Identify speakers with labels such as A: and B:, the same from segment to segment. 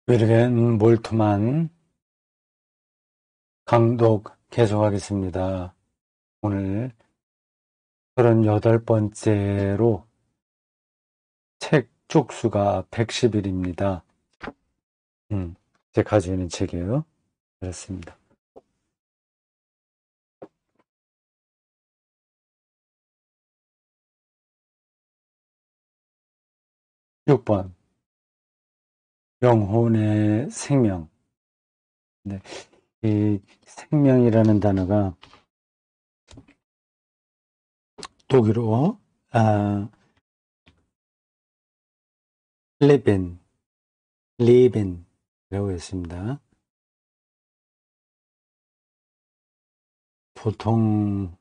A: 위르겐 몰트만 강독 계속하겠습니다. 오늘 38번째로 책 쪽수가 110일입니다. 제가 가지고 있는 책이에요. 그렇습니다. 6번 영혼의 생명. 네, 이 생명이라는 단어가 독일어 레벤, 레벤이라고 했습니다. 보통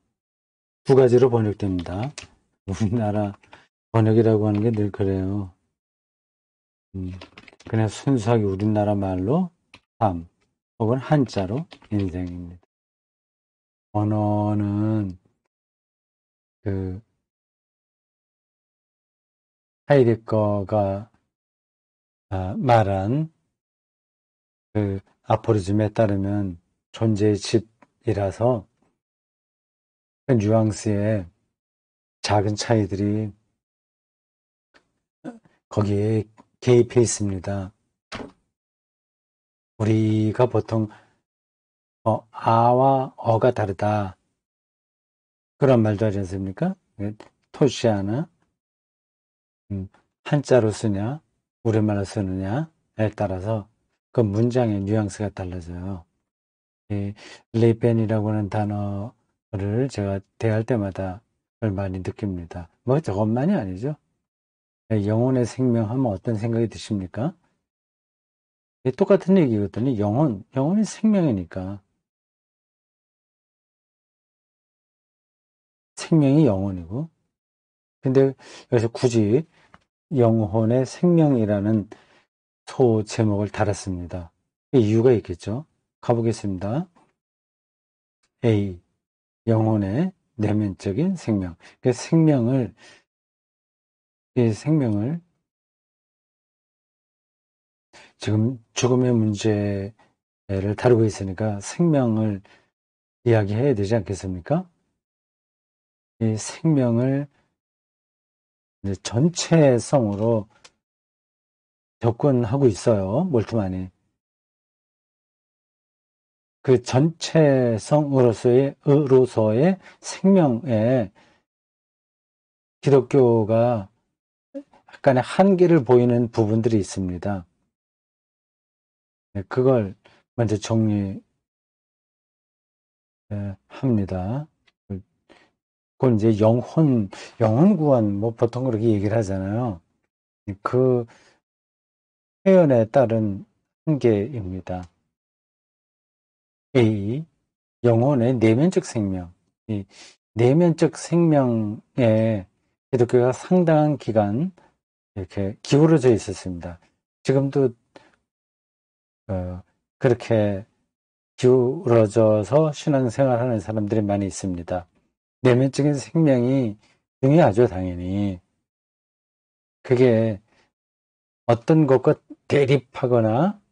A: 두 가지로 번역됩니다. 우리나라 번역이라고 하는 게 늘 그래요. 그냥 순수하게 우리나라 말로 삶 혹은 한자로 인생입니다. 언어는 그 하이데거가 말한 그 아포리즘에 따르면 존재의 집이라서 그 뉘앙스의 작은 차이들이 거기에 개입해 있습니다. 우리가 보통 아와 어가 다르다 그런 말도 하지 않습니까? 토시아나 한자로 쓰냐 우리말로 쓰느냐에 따라서 그 문장의 뉘앙스가 달라져요. 이 레벤이라고 하는 단어를 제가 대할 때마다 많이 느낍니다. 뭐 저것만이 아니죠. 영혼의 생명하면 어떤 생각이 드십니까? 똑같은 얘기거든요. 영혼이 생명이니까. 생명이 영혼이고. 근데 여기서 굳이 영혼의 생명이라는 소 제목을 달았습니다. 이유가 있겠죠. 가보겠습니다. A. 영혼의 내면적인 생명. 그 이 생명을 지금 죽음의 문제를 다루고 있으니까 생명을 이야기해야 되지 않겠습니까? 이 생명을 이제 전체성으로 접근하고 있어요. 몰트만이. 그 전체성으로서의 생명에 기독교가 약간의 한계를 보이는 부분들이 있습니다. 그걸 먼저 정리합니다. 그건 이제 영혼 구원, 뭐 보통 그렇게 얘기를 하잖아요. 그 표현에 따른 한계입니다. A. 영혼의 내면적 생명. 이 내면적 생명에 기독교가 상당한 기간 이렇게 기울어져 있었습니다. 지금도 그렇게 기울어져서 신앙생활하는 사람들이 많이 있습니다. 내면적인 생명이 중요하죠, 당연히. 그게 어떤 것과 대립하거나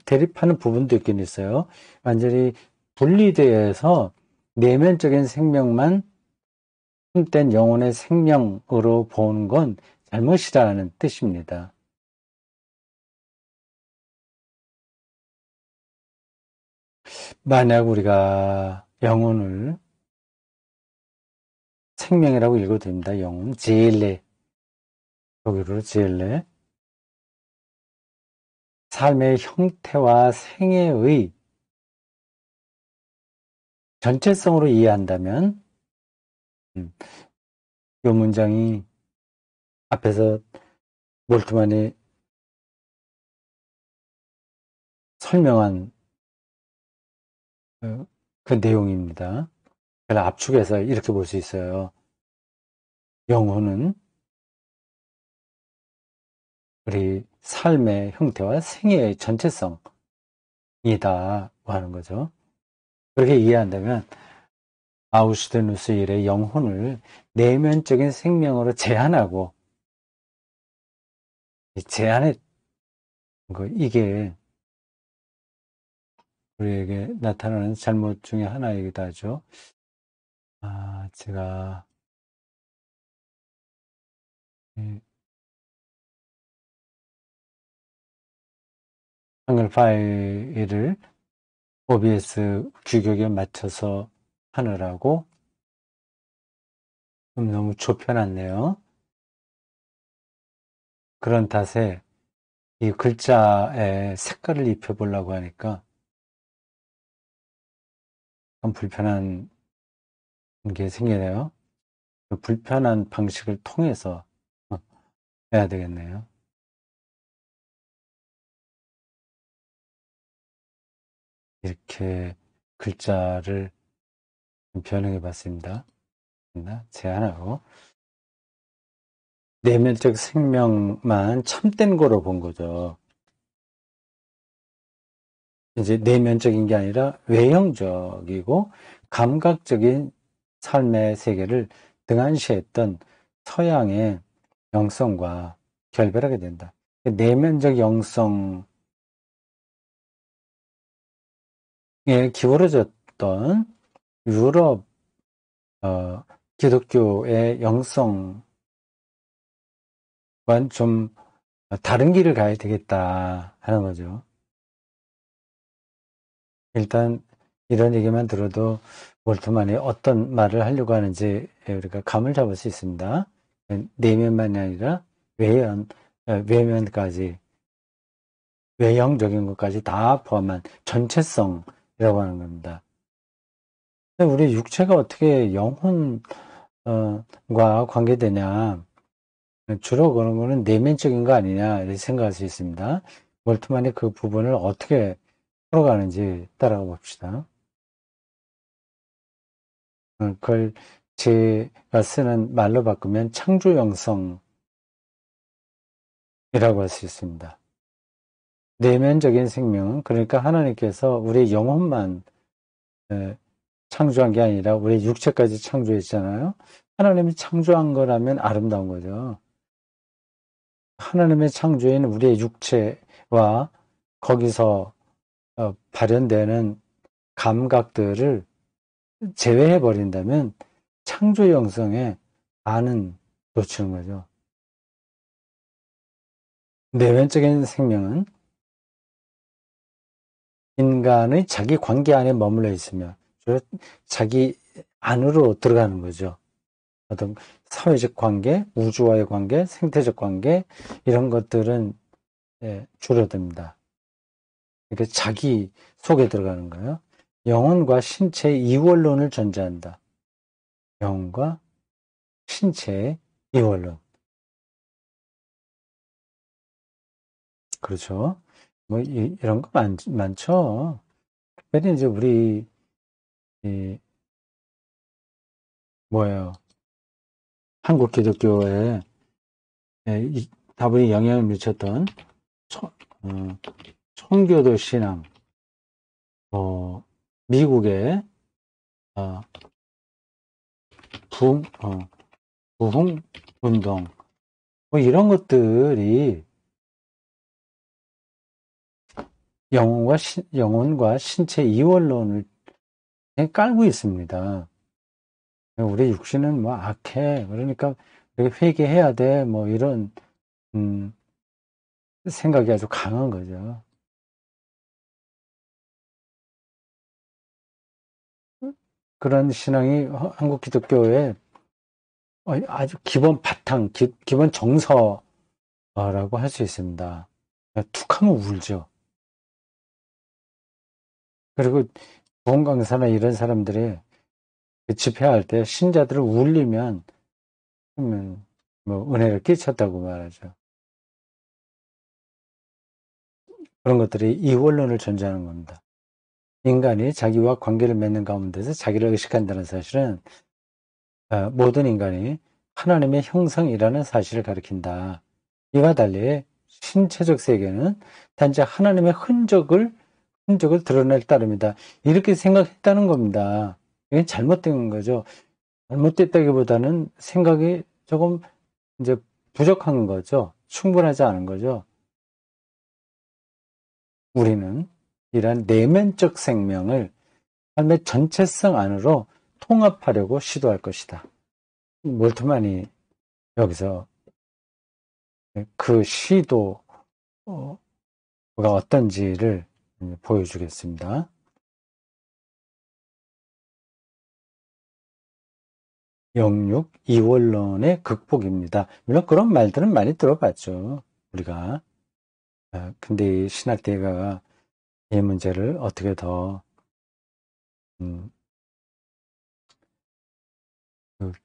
A: 대립하는 부분도 있긴 있어요. 완전히 분리되어서 내면적인 생명만 힘된 영혼의 생명으로 보는 건 잘못이라는 뜻입니다. 만약 우리가 영혼을 생명이라고 읽어도 됩니다. 영혼, 제일레, 독일어로 제일레. 삶의 형태와 생애의 전체성으로 이해한다면 이 문장이 앞에서 몰트만이 설명한 그 내용입니다. 그래서 압축해서 이렇게 볼 수 있어요. 영혼은 우리 삶의 형태와 생애의 전체성이다 하는 거죠. 그렇게 이해한다면 아우슈트누스 일의 영혼을 내면적인 생명으로 제한하고 제한에 이게 우리에게 나타나는 잘못 중에 하나이기도 하죠. 제가 한글 파일을 OBS 규격에 맞춰서 하느라고 좀 너무 좁혀놨네요. 그런 탓에 이 글자에 색깔을 입혀보려고 하니까 좀 불편한 게 생기네요. 그 불편한 방식을 통해서 해야 되겠네요. 이렇게 글자를 변형해 봤습니다. 제안하고 내면적 생명만 참된 거로 본 거죠. 이제 내면적인 게 아니라 외형적이고 감각적인 삶의 세계를 등한시했던 서양의 영성과 결별하게 된다. 내면적 영성에 기울어졌던 유럽 기독교의 영성과는 좀 다른 길을 가야 되겠다 하는 거죠. 일단 이런 얘기만 들어도 몰트만이 어떤 말을 하려고 하는지 우리가 감을 잡을 수 있습니다. 내면만이 아니라 외면까지, 외형적인 것까지 다 포함한 전체성이라고 하는 겁니다. 우리 육체가 어떻게 영혼과 관계되냐? 주로 그런 거는 내면적인 거 아니냐 이렇게 생각할 수 있습니다. 몰트만이 그 부분을 어떻게 풀어가는지 따라가 봅시다. 그걸 제가 쓰는 말로 바꾸면 창조영성이라고 할 수 있습니다. 내면적인 생명은 그러니까 하나님께서 우리의 영혼만 창조한 게 아니라 우리 육체까지 창조했잖아요. 하나님이 창조한 거라면 아름다운 거죠. 하나님의 창조인 우리의 육체와 거기서 발현되는 감각들을 제외해 버린다면 창조 영성에 반은 놓치는 거죠. 내면적인 생명은 인간의 자기 관계 안에 머물러 있으며 주로 자기 안으로 들어가는 거죠. 어떤 사회적 관계, 우주와의 관계, 생태적 관계 이런 것들은 줄어듭니다. 그러니까 자기 속에 들어가는 거예요. 영혼과 신체의 이원론을 전제한다. 영혼과 신체의 이원론. 그렇죠. 뭐 이런 거 많죠. 특별히 이제 우리 뭐예요? 한국 기독교에 다분히 영향을 미쳤던 청교도 신앙, 미국의 부흥 운동, 뭐 이런 것들이 영혼과 신체 이원론을 깔고 있습니다. 우리 육신은 뭐 악해. 그러니까 회개해야 돼. 뭐 이런 생각이 아주 강한 거죠. 그런 신앙이 한국 기독교의 아주 기본 바탕, 기본 정서라고 할 수 있습니다. 툭하면 울죠. 그리고 보험 강사나 이런 사람들이 집회할 때 신자들을 울리면 뭐 은혜를 끼쳤다고 말하죠. 그런 것들이 이원론을 전제하는 겁니다. 인간이 자기와 관계를 맺는 가운데서 자기를 의식한다는 사실은 모든 인간이 하나님의 형상이라는 사실을 가리킨다. 이와 달리 신체적 세계는 단지 하나님의 흔적을 드러낼 따름이다. 이렇게 생각했다는 겁니다. 이게 잘못된 거죠. 잘못됐다기보다는 생각이 조금 이제 부족한 거죠. 충분하지 않은 거죠. 우리는 이러한 내면적 생명을 삶의 전체성 안으로 통합하려고 시도할 것이다. 몰트만이 여기서 그 시도가 어떤지를 보여주겠습니다. 영육 이원론의 극복입니다. 물론 그런 말들은 많이 들어봤죠, 우리가. 근데 이 신학대가가 이 문제를 어떻게 더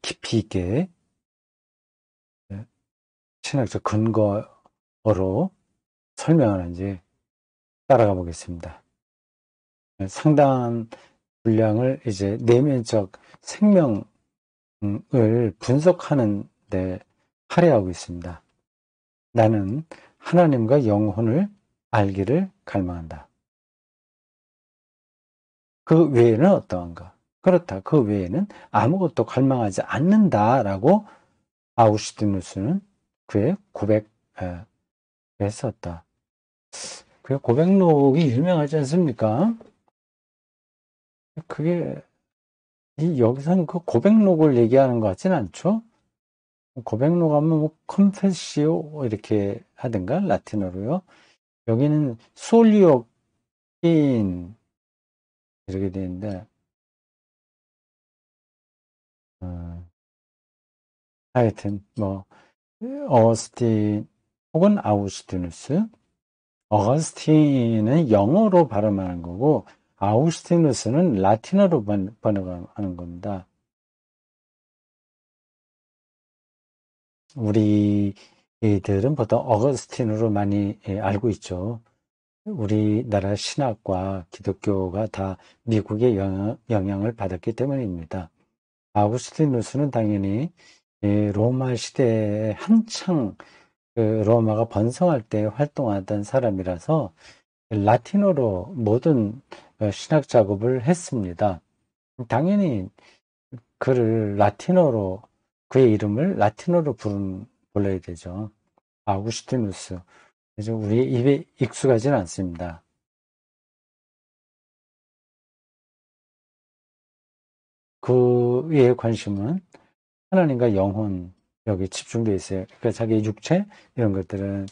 A: 깊이 있게 신학적 근거로 설명하는지 따라가 보겠습니다. 상당한 분량을 이제 내면적 생명을 분석하는 데 할애하고 있습니다. 나는 하나님과 영혼을 알기를 갈망한다. 그 외에는 어떠한가? 그렇다. 그 외에는 아무것도 갈망하지 않는다라고 아우슈티누스는 그의 고백했었다. 그의 고백록이 유명하지 않습니까? 그게 여기서는 그 고백록을 얘기하는 것 같지는 않죠? 고백록 하면 뭐 컨페시오 이렇게 하든가 라틴어로요. 여기는 솔리오 인 이렇게 되는데 하여튼 뭐 어거스틴 혹은 아우스티누스, 어거스틴은 영어로 발음하는 거고 아우스티누스는 라틴어로 번역하는 겁니다. 우리들은 보통 어거스틴으로 많이 알고 있죠. 우리나라 신학과 기독교가 다 미국의 영향을 받았기 때문입니다. 아우구스티누스는 당연히 로마 시대에 한창 로마가 번성할 때 활동하던 사람이라서 라틴어로 모든 신학 작업을 했습니다. 당연히 그를 라틴어로 그의 이름을 라틴어로 불러야 되죠. 아우구스티누스. 그래서 우리 입에 익숙하지는 않습니다. 그의 관심은 하나님과 영혼 여기 집중되어 있어요. 그러니까 자기의 육체 이런 것들은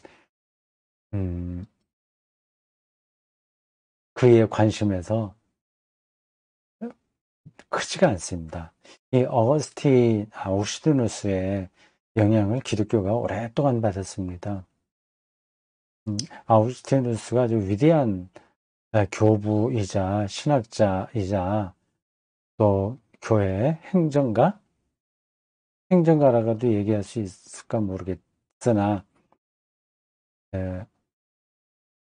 A: 그의 관심에서 크지가 않습니다. 이 어거스틴 아우슈티누스의 영향을 기독교가 오랫동안 받았습니다. 아우슈티누스가 아주 위대한 교부이자 신학자이자 또 교회 행정가라고도 얘기할 수 있을까 모르겠으나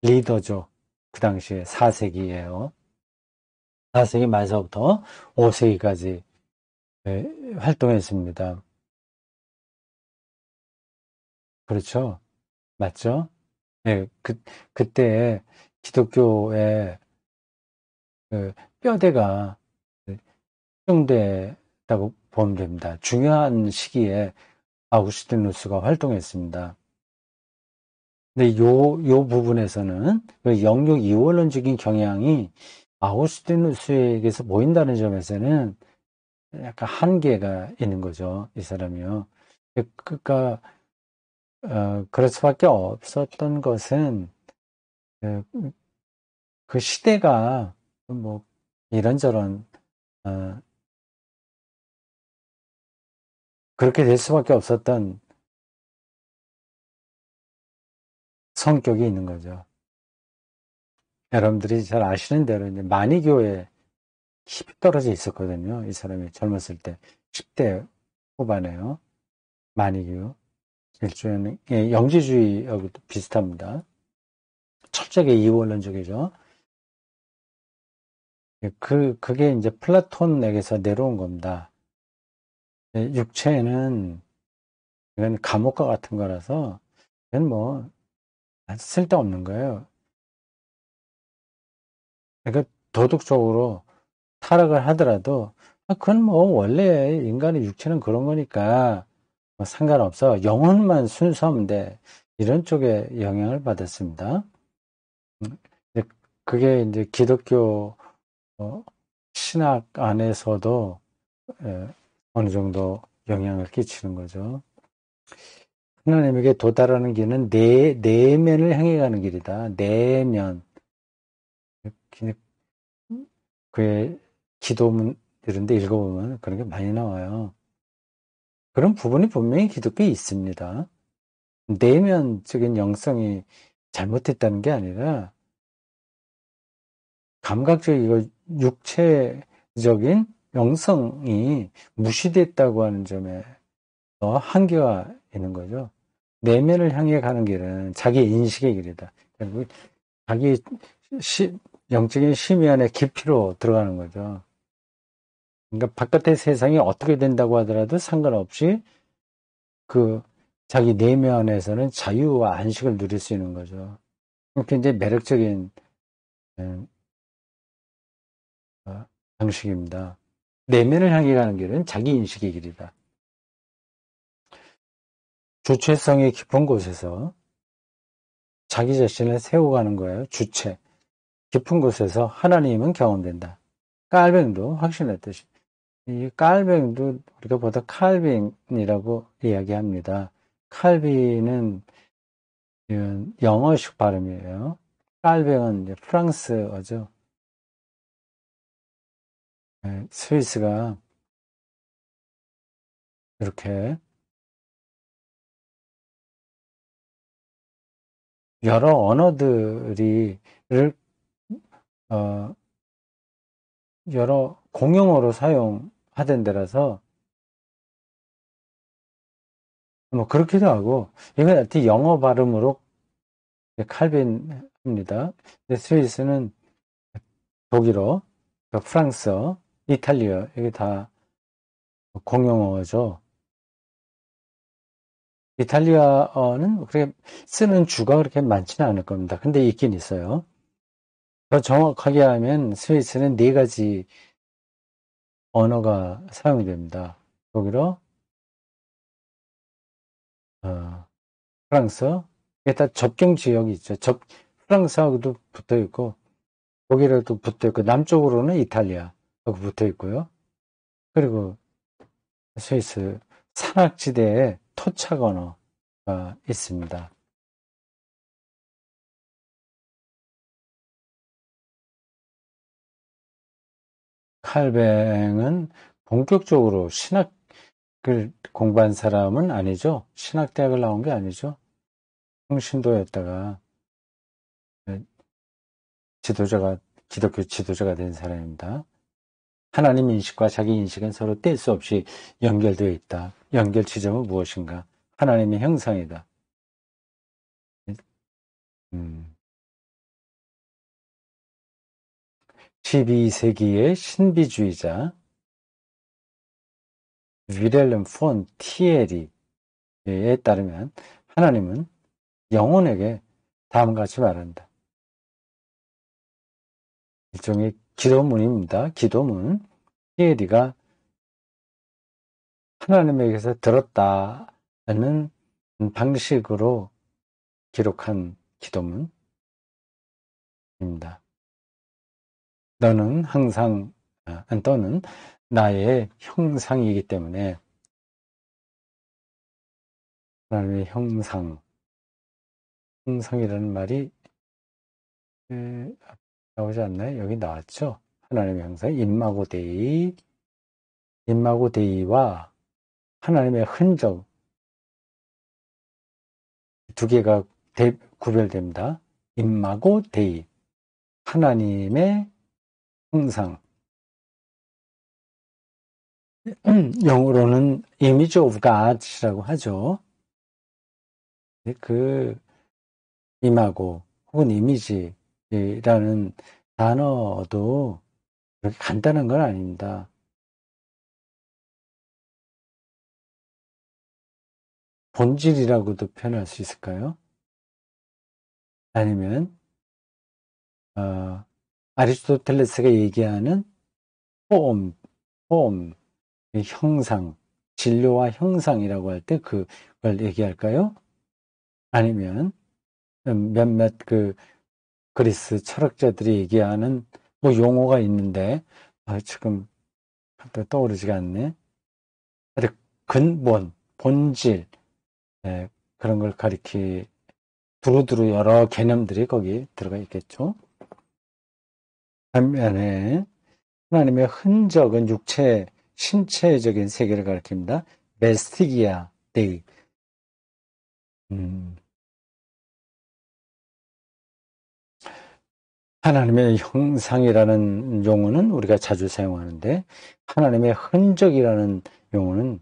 A: 리더죠. 그 당시에 4세기예요. 4세기 말서부터 5세기까지 활동했습니다. 그렇죠? 맞죠? 네, 그때 기독교의 그 뼈대가 형성됐다고 보면 됩니다. 중요한 시기에 아우구스티누스가 활동했습니다. 근데 요 부분에서는 그 영육 이원론적인 경향이 아우구스티누스에게서 보인다는 점에서는 약간 한계가 있는 거죠. 이 사람이요. 그러니까 그럴 수밖에 없었던 것은 그 시대가 뭐 이런저런 그렇게 될 수밖에 없었던 성격이 있는 거죠. 여러분들이 잘 아시는 대로 이제 만이교에 힘이 떨어져 있었거든요. 이 사람이 젊었을 때 10대 후반에요. 만이교 일종의 영지주의하고도 비슷합니다. 철저하게 이원론적이죠. 그게 이제 플라톤에게서 내려온 겁니다. 육체는 이건 감옥과 같은 거라서 이건 뭐 쓸데없는 거예요. 그러니까 도덕적으로 타락을 하더라도 그건 뭐 원래 인간의 육체는 그런 거니까 뭐 상관없어. 영혼만 순수하면 돼. 이런 쪽에 영향을 받았습니다. 그게 이제 기독교 신학 안에서도 어느 정도 영향을 끼치는 거죠. 하나님에게 도달하는 길은 내면을 향해 가는 길이다. 내면. 그의 기도문 이런데 읽어보면 그런 게 많이 나와요. 그런 부분이 분명히 기독교에 있습니다. 내면적인 영성이 잘못됐다는 게 아니라 감각적이고 육체적인 영성이 무시됐다고 하는 점에 한계가 있는 거죠. 내면을 향해 가는 길은 자기 인식의 길이다. 결국 자기 영적인 심의 안에 깊이로 들어가는 거죠. 그러니까 바깥의 세상이 어떻게 된다고 하더라도 상관없이 그 자기 내면에서는 자유와 안식을 누릴 수 있는 거죠. 굉장히 매력적인 방식입니다. 내면을 향해 가는 길은 자기 인식의 길이다. 주체성이 깊은 곳에서 자기 자신을 세워가는 거예요. 주체. 깊은 곳에서 하나님은 경험된다. 깔뱅도 확신했듯이. 이 깔뱅도 우리가 보다 칼빈이라고 이야기합니다. 칼빈은 영어식 발음이에요. 깔뱅은 프랑스어죠. 스위스가 이렇게 여러 언어들이 여러 공용어로 사용하던 데라서 뭐 그렇기도 하고 이건 하여튼 영어 발음으로 칼빈입니다. 스위스는 독일어, 프랑스어, 이탈리아 이게 다 공용어죠. 이탈리아어는 그렇게 쓰는 주가 그렇게 많지는 않을 겁니다. 근데 있긴 있어요. 더 정확하게 하면 스위스는 4가지 언어가 사용이 됩니다. 독일어, 프랑스어, 이게 다 접경 지역이 있죠. 프랑스하고도 붙어 있고, 독일에도 붙어 있고, 남쪽으로는 이탈리아하고 붙어 있고요. 그리고 스위스 산악지대에 토착 언어가 있습니다. 칼뱅은 본격적으로 신학을 공부한 사람은 아니죠. 신학대학을 나온 게 아니죠. 평신도였다가 기독교 지도자가 된 사람입니다. 하나님 인식과 자기 인식은 서로 뗄 수 없이 연결되어 있다. 연결 지점은 무엇인가? 하나님의 형상이다. 12세기의 신비주의자 위렐름 폰 티에리에 따르면 하나님은 영혼에게 다음과 같이 말한다. 일종의 기도문입니다. 기도문. 티에리가 하나님에게서 들었다는 방식으로 기록한 기도문입니다. 너는 항상 너는 나의 형상이기 때문에 하나님의 형상이라는 말이 나오지 않나요? 여기 나왔죠? 하나님의 형상, 임마고데이와 하나님의 흔적 두 개가 구별됩니다. 임마고데이, 하나님의 형상. 영어로는 image of God이라고 하죠. 그 임하고 혹은 이미지라는 단어도 그렇게 간단한 건 아닙니다. 본질이라고도 표현할 수 있을까요? 아니면 아리스토텔레스가 얘기하는 폼, 형상, 진료와 형상이라고 할 때 그걸 얘기할까요? 아니면 몇몇 그리스 철학자들이 얘기하는 뭐 용어가 있는데, 지금 떠오르지가 않네. 근본, 본질, 예, 그런 걸 두루두루 여러 개념들이 거기 들어가 있겠죠. 반면에 하나님의 흔적은 신체적인 세계를 가리킵니다. 메스티기아 데이. 하나님의 형상이라는 용어는 우리가 자주 사용하는데, 하나님의 흔적이라는 용어는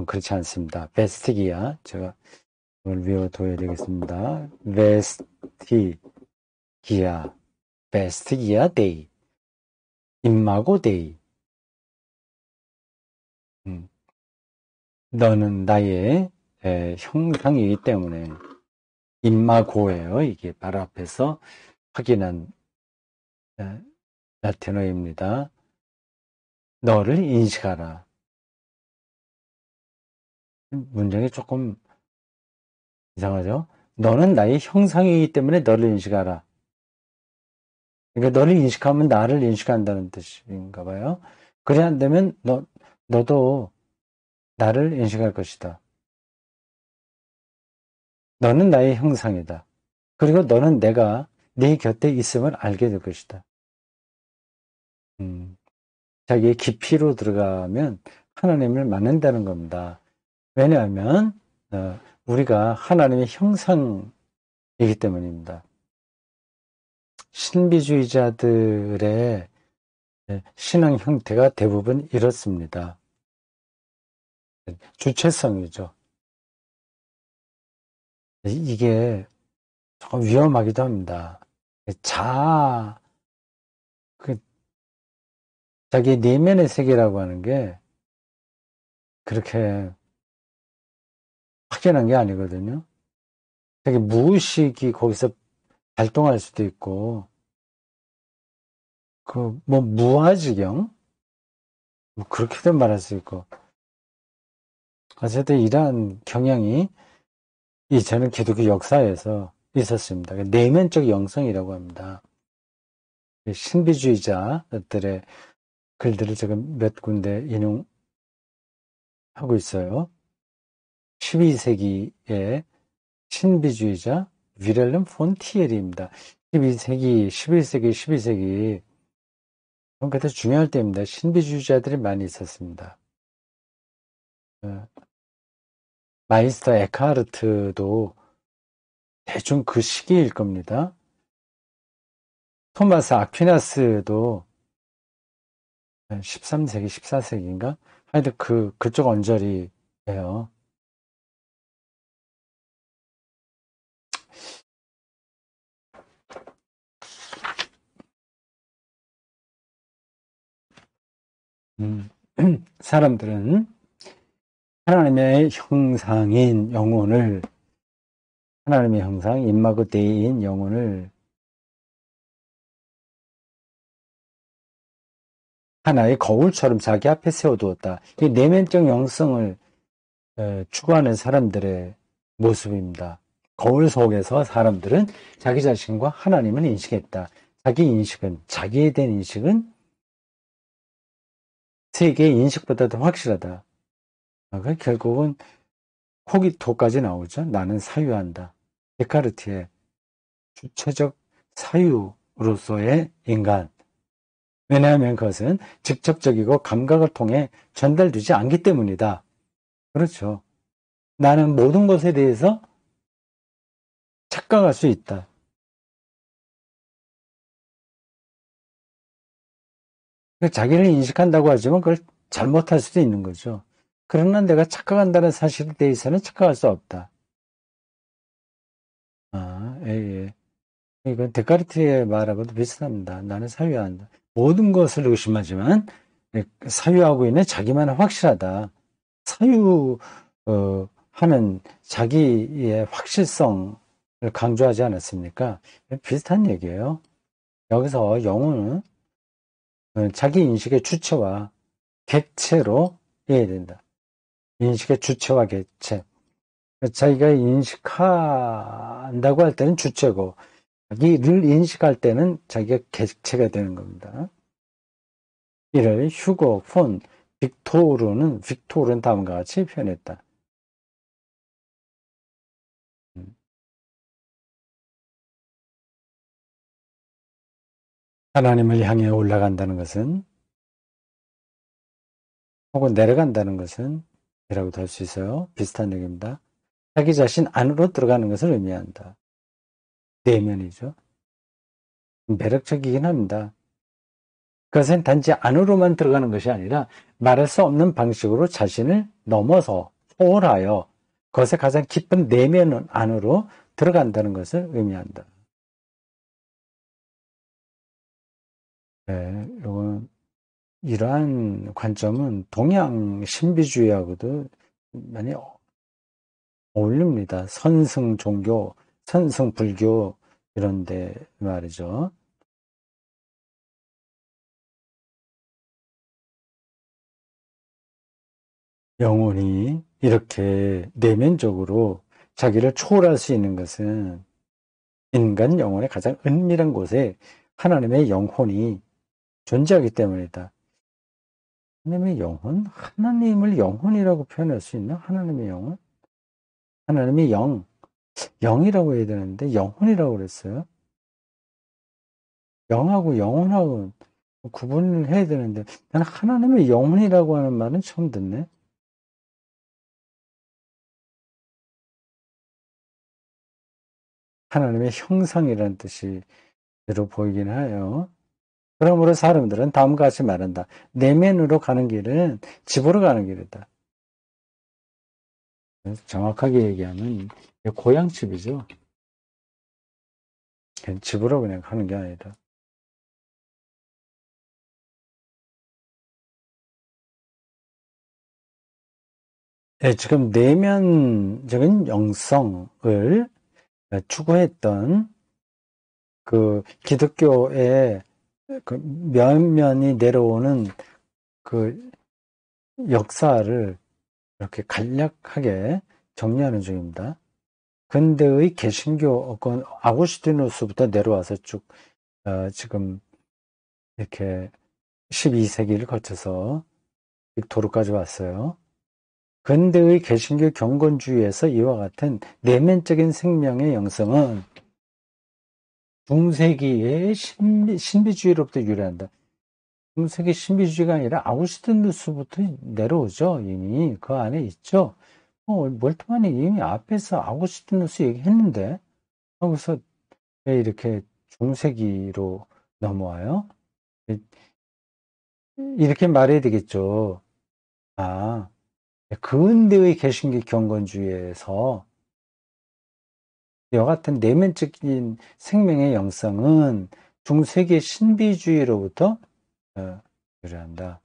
A: 그렇지 않습니다. 베스티기아, 제가 이걸 외워둬야 되겠습니다. 베스티기아 데이, 임마고 데이. 너는 나의 형상이기 때문에 임마고예요. 이게 바로 앞에서 확인한 라틴어입니다. 너를 인식하라. 문장이 조금 이상하죠? 너는 나의 형상이기 때문에 너를 인식하라. 그러니까 너를 인식하면 나를 인식한다는 뜻인가 봐요. 그래 안 되면 너도 나를 인식할 것이다. 너는 나의 형상이다. 그리고 너는 내가 네 곁에 있음을 알게 될 것이다. 자기의 깊이로 들어가면 하나님을 만난다는 겁니다. 왜냐하면 우리가 하나님의 형상이기 때문입니다. 신비주의자들의 신앙 형태가 대부분 이렇습니다. 주체성이죠. 이게 조금 위험하기도 합니다. 자기 내면의 세계라고 하는 게 그렇게 확연한 게 아니거든요. 자기 무의식이 거기서 발동할 수도 있고, 무아지경? 그렇게도 말할 수 있고. 어쨌든 이러한 경향이 이전에 기독교 역사에서 있었습니다. 내면적 영성이라고 합니다. 신비주의자들의 글들을 제가 몇 군데 인용하고 있어요. 12세기의 신비주의자 위렐름 폰 티에리입니다. 11세기 그때 중요할 때입니다. 신비주의자들이 많이 있었습니다. 마이스터 에크하르트도 대충 그 시기일 겁니다. 토마스 아퀴나스도 13세기, 14세기인가? 하여튼 그쪽 언저리예요. 사람들은 하나님의 형상인 영혼을, 하나님의 형상, 임마고 데이인 영혼을 하나의 거울처럼 자기 앞에 세워두었다. 이 내면적 영성을 추구하는 사람들의 모습입니다. 거울 속에서 사람들은 자기 자신과 하나님을 인식했다. 자기에 대한 인식은 세계의 인식보다 더 확실하다. 결국은 코기토까지 나오죠. 나는 사유한다. 데카르트의 주체적 사유로서의 인간. 왜냐하면 그것은 직접적이고 감각을 통해 전달되지 않기 때문이다. 그렇죠. 나는 모든 것에 대해서 착각할 수 있다. 자기를 인식한다고 하지만 그걸 잘못할 수도 있는 거죠. 그러나 내가 착각한다는 사실에 대해서는 착각할 수 없다. 예. 이건 데카르트의 말하고도 비슷합니다. 나는 사유한다. 모든 것을 의심하지만 사유하고 있는 자기만은 확실하다. 하는 자기의 확실성을 강조하지 않았습니까? 비슷한 얘기예요. 여기서 영혼은 자기 인식의 주체와 객체로 이해해야 된다. 인식의 주체와 객체. 자기가 인식한다고 할 때는 주체고, 자기를 인식할 때는 자기가 객체가 되는 겁니다. 이를 휴고, 폰, 빅토르는 다음과 같이 표현했다. 하나님을 향해 올라간다는 것은, 혹은 내려간다는 것은 이라고도 할 수 있어요. 비슷한 얘기입니다. 자기 자신 안으로 들어가는 것을 의미한다. 내면이죠. 매력적이긴 합니다. 그것은 단지 안으로만 들어가는 것이 아니라 말할 수 없는 방식으로 자신을 넘어서 초월하여 그것의 가장 깊은 내면 안으로 들어간다는 것을 의미한다. 네, 이러한 관점은 동양 신비주의하고도 많이 어울립니다. 선승 종교, 선승 불교 이런데 말이죠. 영혼이 이렇게 내면적으로 자기를 초월할 수 있는 것은 인간 영혼의 가장 은밀한 곳에 하나님의 영혼이 존재하기 때문이다. 하나님의 영혼? 하나님을 영혼이라고 표현할 수 있나? 하나님의 영혼? 하나님의 영이라고 해야 되는데 영혼이라고 그랬어요. 영하고 영혼하고 구분을 해야 되는데 나는 하나님의 영혼이라고 하는 말은 처음 듣네. 하나님의 형상이라는 뜻이로 보이긴 해요. 그러므로 사람들은 다음과 같이 말한다. 내면으로 가는 길은 집으로 가는 길이다. 정확하게 얘기하면 고향집이죠. 집으로 그냥 가는 게 아니라. 네, 지금 내면적인 영성을 추구했던 그 기독교의 그 면면이 내려오는 그 역사를 이렇게 간략하게 정리하는 중입니다. 근대의 개신교, 아구스티누스부터 내려와서 쭉, 지금 이렇게 12세기를 거쳐서 빅토르까지 왔어요. 근대의 개신교 경건주의에서 이와 같은 내면적인 생명의 영성은 중세기의 신비주의로부터 유래한다. 중세기 신비주의가 아니라 아우구스티누스부터 내려오죠. 이미 그 안에 있죠. 멀뚱하니 이미 앞에서 아우구스티누스 얘기했는데 거기서 왜 이렇게 중세기로 넘어와요? 이렇게 말해야 되겠죠. 아, 근대의 개신교 경건주의에서 이와 같은 내면적인 생명의 영성은 중세기 신비주의로부터 유래한다.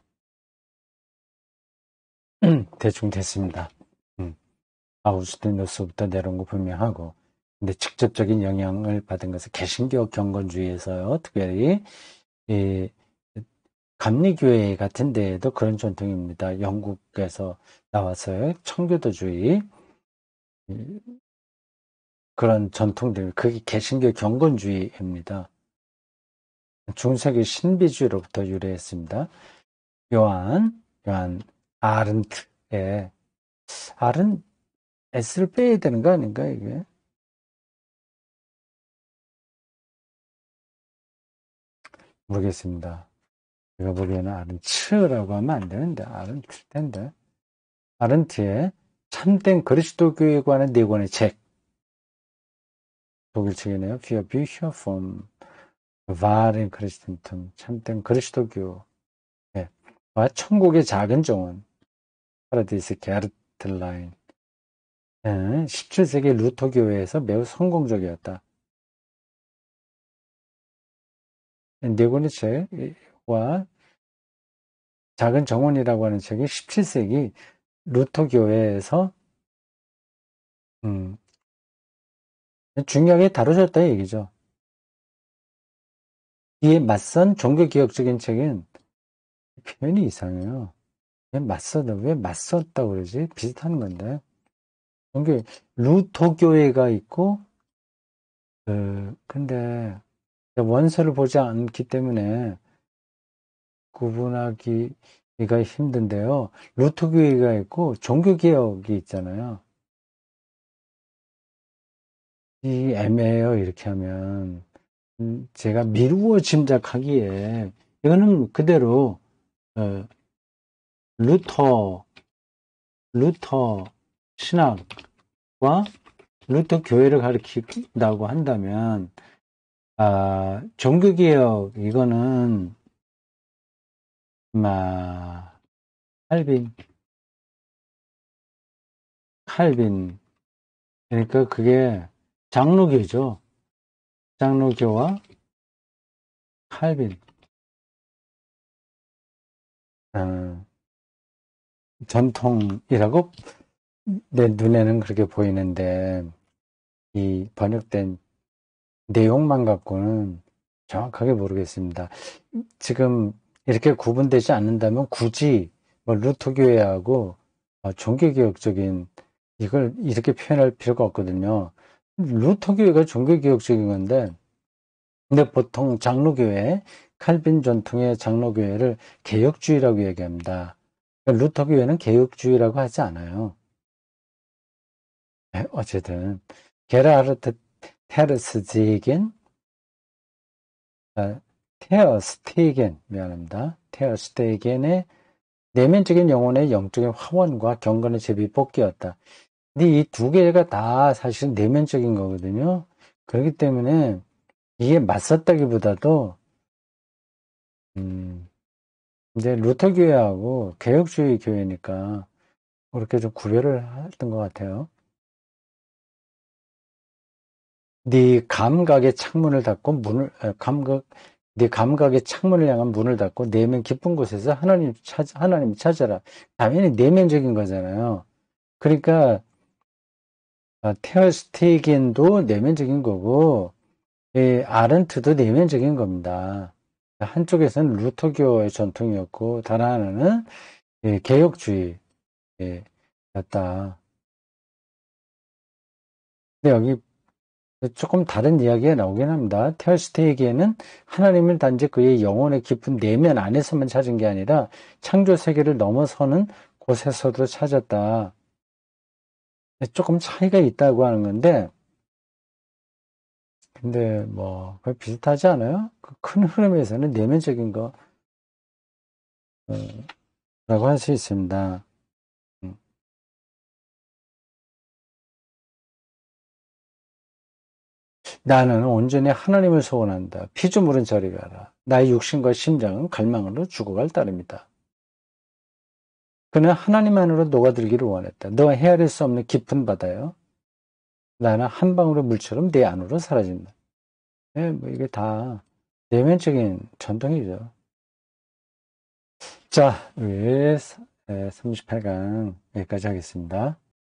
A: 대충 됐습니다. 아우구스티누스부터 내려온 거 분명하고, 근데 직접적인 영향을 받은 것은 개신교 경건주의에서요. 특별히 이 감리교회 같은 데에도 그런 전통입니다. 영국에서 나왔어요. 청교도주의 그런 전통들, 그게 개신교 경건주의입니다. 중세기 신비주의로부터 유래했습니다. 요한 아른트의 아른 S를 빼야 되는 거 아닌가 이게? 모르겠습니다. 제가 보기에는 아른츠라고 하면 안 되는데 아른트 텐데 아른트의 참된 그리스도교에 관한 네 권의 책 독일 책이네요. Für Bücher vom wahren Christentum 참된 그리스도교 와 천국의 작은 정원 파라디스 게르틀라인 17세기 루터 교회에서 매우 성공적이었다. 네 권의 책과 작은 정원이라고 하는 책이 17세기 루터 교회에서 중요하게 다뤄졌다 얘기죠. 이에 맞선 종교개혁적인 책은 표현이 이상해요. 왜 맞섰다고 그러지? 비슷한 건데. 루터 교회가 있고, 근데 원서를 보지 않기 때문에 구분하기가 힘든데요. 루터교회가 있고 종교개혁이 있잖아요. 이 애매해요. 이렇게 하면 제가 미루어 짐작하기에 이거는 그대로 어, 루터 신학과 루터 교회를 가리킨다고 한다면 종교개혁 이거는 칼빈 그러니까 그게 장로교죠. 장로교와 칼빈 어, 전통이라고 내 눈에는 그렇게 보이는데 이 번역된 내용만 갖고는 정확하게 모르겠습니다. 지금 이렇게 구분되지 않는다면 굳이 뭐 루터교회하고 종교개혁적인 이걸 이렇게 표현할 필요가 없거든요. 루터교회가 종교개혁적인 건데 근데 보통 장로교회 칼빈 전통의 장로교회를 개혁주의라고 얘기합니다. 루터교회는 개혁주의라고 하지 않아요. 어쨌든 게라르트 테르스지겐 테어스테겐 미안합니다. 테어스테겐의 내면적인 영혼의 영적인 화원과 경건의 제비 뽑기였다. 근데 이 두 개가 다 사실은 내면적인 거거든요. 그렇기 때문에 이게 맞섰다기보다도 이제 루터 교회하고 개혁주의 교회니까 그렇게 좀 구별을 했던 것 같아요. 네 감각의 창문을 닫고 네 감각의 창문을 향한 문을 닫고 내면 깊은 곳에서 하나님 찾아라. 당연히 내면적인 거잖아요. 그러니까 테어스테겐도 내면적인 거고 아른트도 내면적인 겁니다. 한쪽에서는 루터교의 전통이었고 다른 하나는 개혁주의였다. 근데 여기 조금 다른 이야기가 나오긴 합니다. 테어스테이기에는 하나님을 단지 그의 영혼의 깊은 내면 안에서만 찾은 게 아니라 창조 세계를 넘어서는 곳에서도 찾았다. 조금 차이가 있다고 하는 건데, 근데 뭐 거의 비슷하지 않아요? 그 큰 흐름에서는 내면적인 거라고 할 수 있습니다. 나는 온전히 하나님을 소원한다. 피조물은 저리 가라. 나의 육신과 심장은 갈망으로 죽어갈 따름이다. 그는 하나님 안으로 녹아들기를 원했다. 너가 헤아릴 수 없는 깊은 바다요. 나는 한 방울의 물처럼 내 안으로 사라진다. 네, 뭐 이게 다 내면적인 전통이죠. 자, 우리 38강 여기까지 하겠습니다.